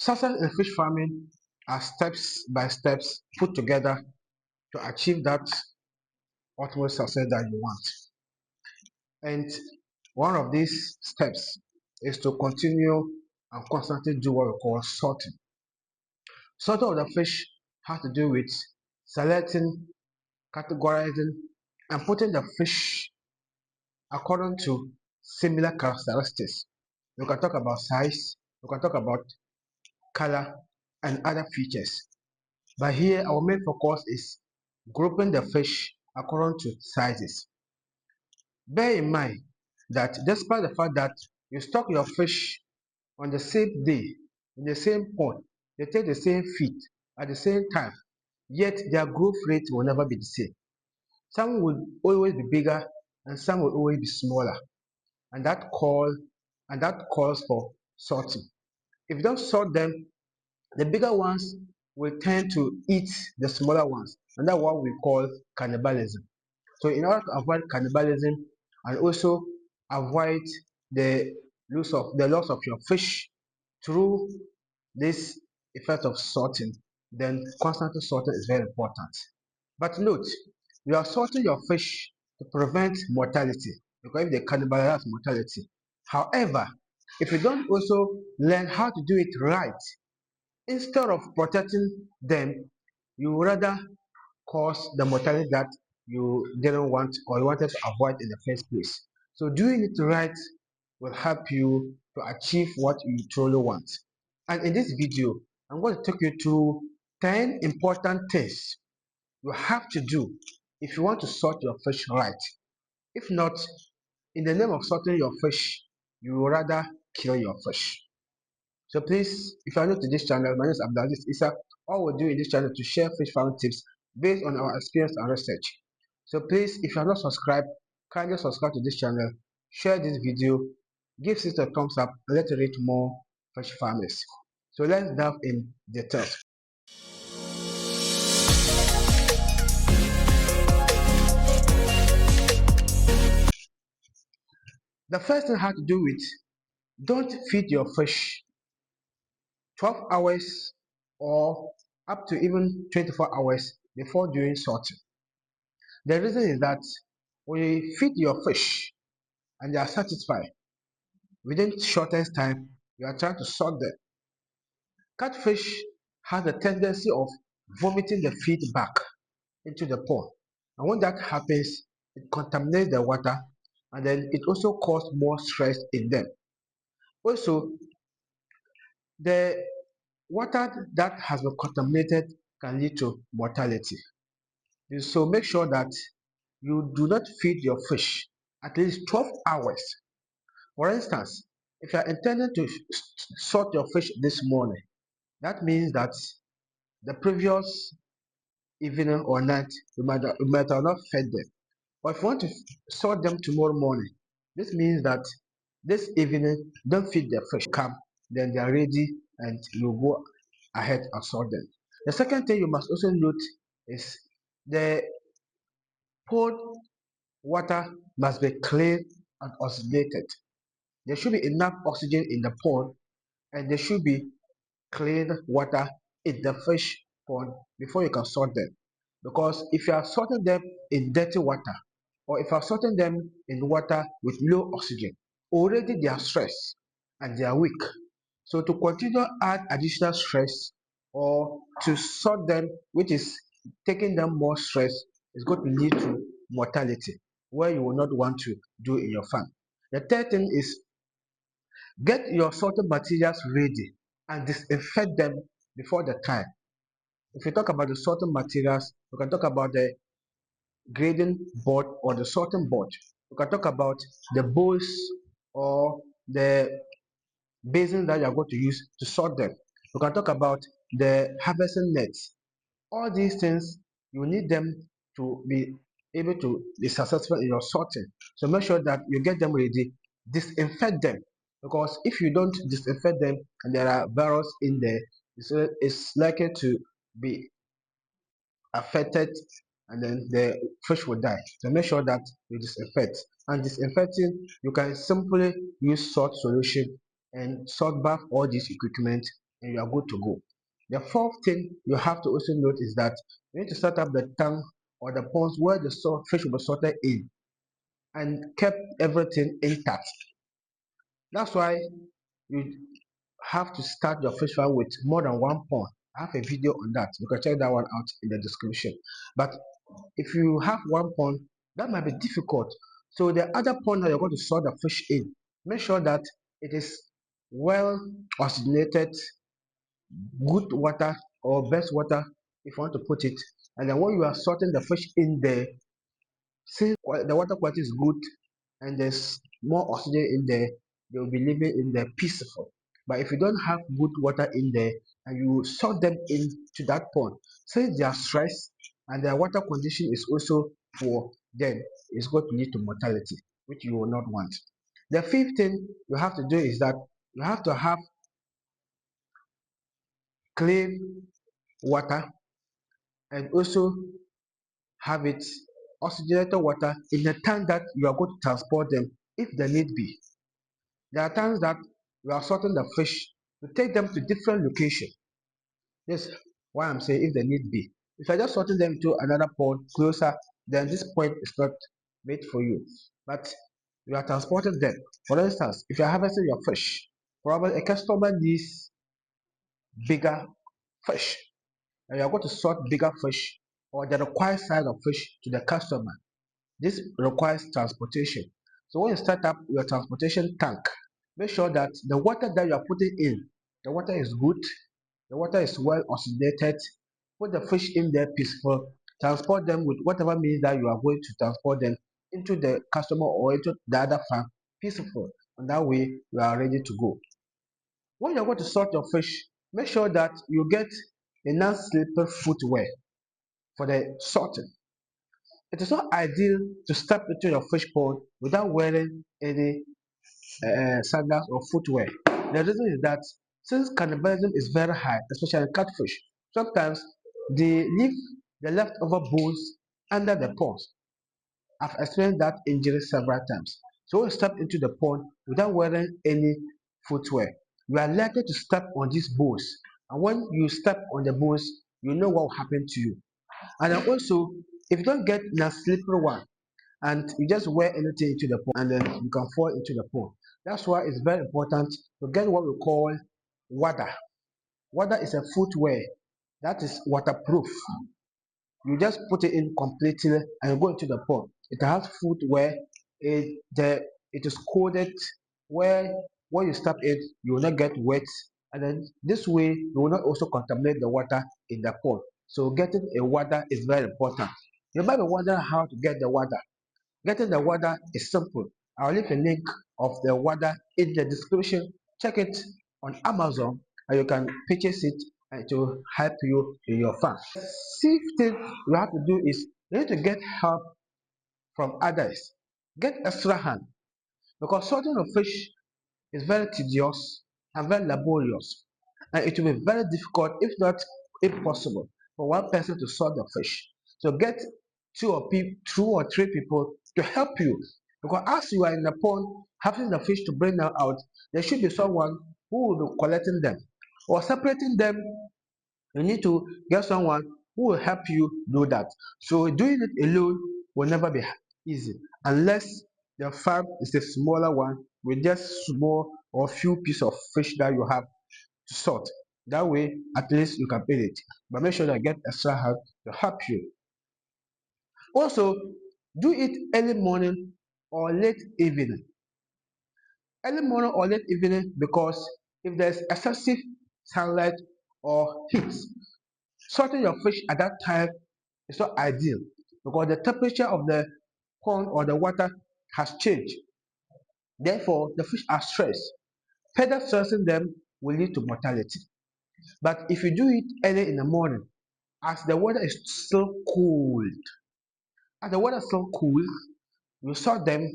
Success in fish farming are steps by steps put together to achieve that ultimate success that you want. And one of these steps is to continue and constantly do what we call sorting. Sorting of the fish has to do with selecting, categorizing, and putting the fish according to similar characteristics. We can talk about size, we can talk about color, and other features. But here, our main focus is grouping the fish according to sizes. Bear in mind that despite the fact that you stock your fish on the same day, in the same pond, they take the same feed at the same time, yet their growth rate will never be the same. Some will always be bigger and some will always be smaller, and that calls for sorting. If you don't sort them, the bigger ones will tend to eat the smaller ones, and that's what we call cannibalism. So, in order to avoid cannibalism and also avoid the loss of your fish through this effect of sorting, then constant sorting is very important. But note, you are sorting your fish to prevent mortality because if they cannibalize mortality. However, if you don't also learn how to do it right, instead of protecting them, you rather cause the mortality that you didn't want or you wanted to avoid in the first place. So doing it right will help you to achieve what you truly want. And in this video, I'm going to take you through 10 important things you have to do if you want to sort your fish right. If not, in the name of sorting your fish, you will rather kill your fish. So please, if you are new to this channel, my name is Abdulaziz Isa. All we do in this channel is to share fish farming tips based on our experience and research. So please, if you are not subscribed, kindly subscribe to this channel, share this video, give it a thumbs up, and let's reach more fish farmers. So let's dive in details. The first thing has to do with don't feed your fish 12 hours or up to even 24 hours before doing sorting. The reason is that when you feed your fish and they are satisfied within shortest time, you are trying to sort them. Catfish has a tendency of vomiting the feed back into the pond. And when that happens, it contaminates the water and then it also causes more stress in them. Also, the water that has been contaminated can lead to mortality. So make sure that you do not feed your fish at least 12 hours. For instance, if you are intending to sort your fish this morning, that means that the previous evening or night you might have not fed them. But if you want to sort them tomorrow morning, this means that this evening don't feed the fish. Come, then they are ready and you go ahead and sort them. The second thing you must also note is the pond water must be clean and oxygenated. There should be enough oxygen in the pond and there should be clean water in the fish pond before you can sort them. Because if you are sorting them in dirty water or if you are sorting them in water with low oxygen, already they are stressed and they are weak. So to continue add additional stress or to sort them, which is taking them more stress, is going to lead to mortality, where you will not want to do in your farm. The third thing is get your sorting materials ready and disinfect them before the time. If you talk about the sorting materials, we can talk about the grading board or the sorting board. We can talk about the bowls or the basin that you are going to use to sort them. We can talk about the harvesting nets. All these things, you need them to be able to be successful in your sorting. So make sure that you get them ready, disinfect them. Because if you don't disinfect them and there are viruses in there, it's likely to be affected and then the fish will die. So make sure that you disinfect. And disinfecting, you can simply use salt solution and salt bath all this equipment and you are good to go. The fourth thing you have to also note is that you need to set up the tank or the ponds where the fish will be sorted in and kept everything intact. That's why you have to start your fish farm with more than one pond. I have a video on that. You can check that one out in the description. But if you have one pond, that might be difficult. So the other pond that you're going to sort the fish in, make sure that it is well oxygenated, good water or best water if you want to put it. And then when you are sorting the fish in there, since the water quality is good and there's more oxygen in there, they will be living in there peaceful. But if you don't have good water in there and you sort them into that pond, since they are stressed and their water condition is also poor, then it's going to lead to mortality, which you will not want. The fifth thing you have to do is that you have to have clean water and also have it oxygenated water in the tank that you are going to transport them if the need be. There are times that we are sorting the fish to take them to different locations. This is why I'm saying if the need be. If I just sorting them to another port closer, then this point is not made for you. But you are transporting them. For instance, if you're harvesting your fish, probably a customer needs bigger fish, and you are going to sort bigger fish or the required size of fish to the customer. This requires transportation. So when you start up your transportation tank, make sure that the water that you are putting in, the water is good, the water is well oxygenated. Put the fish in there peaceful. Transport them with whatever means that you are going to transport them into the customer or into the other farm peaceful. And that way you are ready to go. When you're going to sort your fish, make sure that you get enough slippery footwear for the sorting. It is not ideal to step into your fish pond without wearing any sandals or footwear. The reason is that since cannibalism is very high, especially in catfish, sometimes they leave the leftover bones under the ponds. I've experienced that injury several times. So when you step into the pond without wearing any footwear, you are likely to step on these bones. And when you step on the bones, you know what will happen to you. And then also, if you don't get a slippery one, and you just wear anything into the pond and then you can fall into the pond. That's why it's very important to get what we call water. Water is a footwear that is waterproof. You just put it in completely and you go into the pond. It has footwear. It is coated where when you step in, you will not get wet. And then this way, you will not also contaminate the water in the pond. So getting a water is very important. You might be wondering how to get the water. Getting the water is simple. I'll leave a link of the water in the description. Check it on Amazon and you can purchase it and it will help you in your farm. Sixth thing you have to do is you need to get help from others. Get extra hand because sorting of fish is very tedious and very laborious, and it will be very difficult, if not impossible, for one person to sort the fish. So get two or three people to help you, because as you are in the pond having the fish to bring them out, there should be someone who will be collecting them or separating them. You need to get someone who will help you do that. So doing it alone will never be easy unless the farm is a smaller one with just small or few pieces of fish that you have to sort. That way, at least you can pay it. But make sure that you get extra help to help you. Also, do it early morning or late evening. Early morning or late evening because if there's excessive sunlight or heat, sorting your fish at that time is not ideal because the temperature of the pond or the water has changed. Therefore, the fish are stressed. Further stressing them will lead to mortality. But if you do it early in the morning, as the water is still cool, as the water is still cool, you sort them,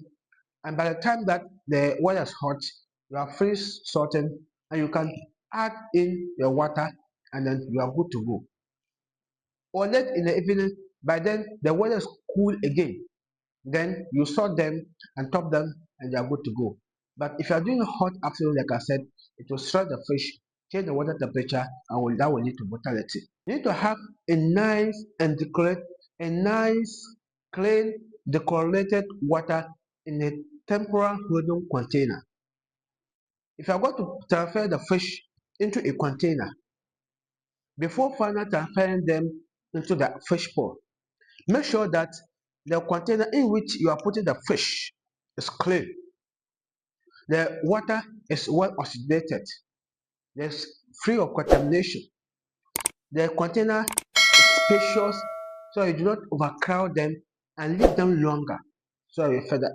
and by the time that the water is hot, you are finished sorting, and you can add in your water, and then you are good to go. Or late in the evening, by then the weather is cool again. Then you sort them and top them and they are good to go. But if you are doing hot afternoon, like I said, it will stress the fish change the water temperature, and that will lead to mortality. You need to have a nice and decorate a nice, clean, decorated water in a temporary holding container. If you are going to transfer the fish into a container, before finally transferring them into the fish pond, make sure that the container in which you are putting the fish is clean. The water is well oxygenated. It's free of contamination. The container is spacious, so you do not overcrowd them and leave them longer. So you further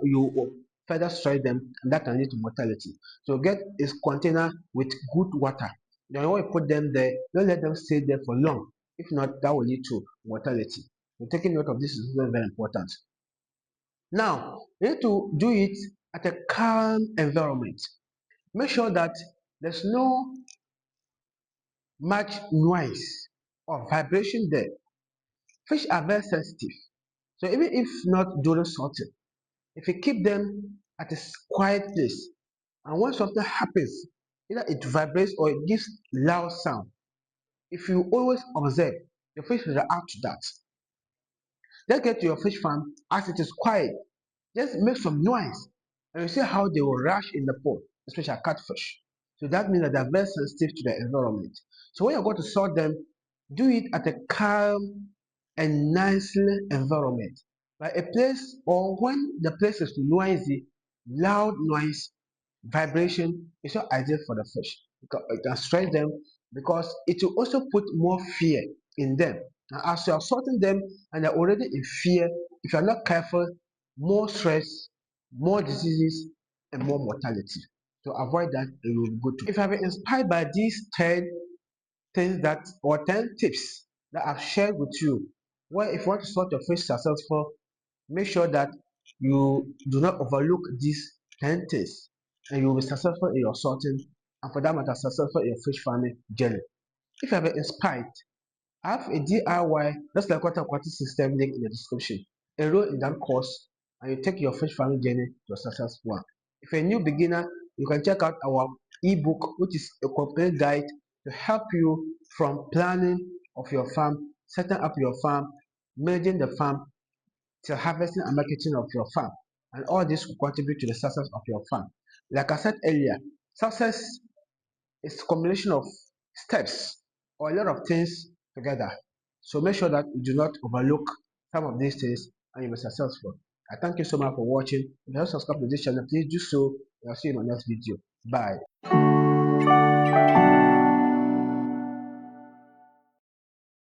destroy them, and that can lead to mortality. So get a container with good water. Then when you put them there, don't let them stay there for long. If not, that will lead to mortality. So taking note of this is very, very important. Now, you need to do it at a calm environment. Make sure that there's no much noise or vibration there. Fish are very sensitive. So even if not during sorting, if you keep them at a quiet place, and when something happens, either it vibrates or it gives loud sound, if you always observe, the fish will react to that. Then get to your fish farm as it is quiet. Just make some noise, and you see how they will rush in the pond, especially catfish. So that means that they are very sensitive to the environment. So when you're going to sort them, do it at a calm and nicely environment. Like a place, or when the place is noisy, loud noise, vibration is not ideal for the fish. It can stress them because it will also put more fear in them. And as you are sorting them and they're already in fear, if you are not careful, more stress, more diseases, and more mortality. To avoid that, it will be good to. If you have been inspired by these 10 things that or 10 tips that I've shared with you, well, if you want to sort your fish successful, make sure that you do not overlook these 10 things, and you will be successful in your sorting, and for that matter, successful in your fish farming journey. If you have been inspired, I have a DIY, just like water aquatic system link in the description. Enroll in that course and you take your fish farming journey to a successful one. If you're a new beginner, you can check out our ebook, which is a complete guide to help you from planning of your farm, setting up your farm, managing the farm, till harvesting and marketing of your farm. And all this will contribute to the success of your farm. Like I said earlier, success is a combination of steps or a lot of things together. So make sure that you do not overlook some of these things and you'll be successful. I thank you so much for watching. If you have subscribed to this channel, please do so. I'll see you in my next video. Bye.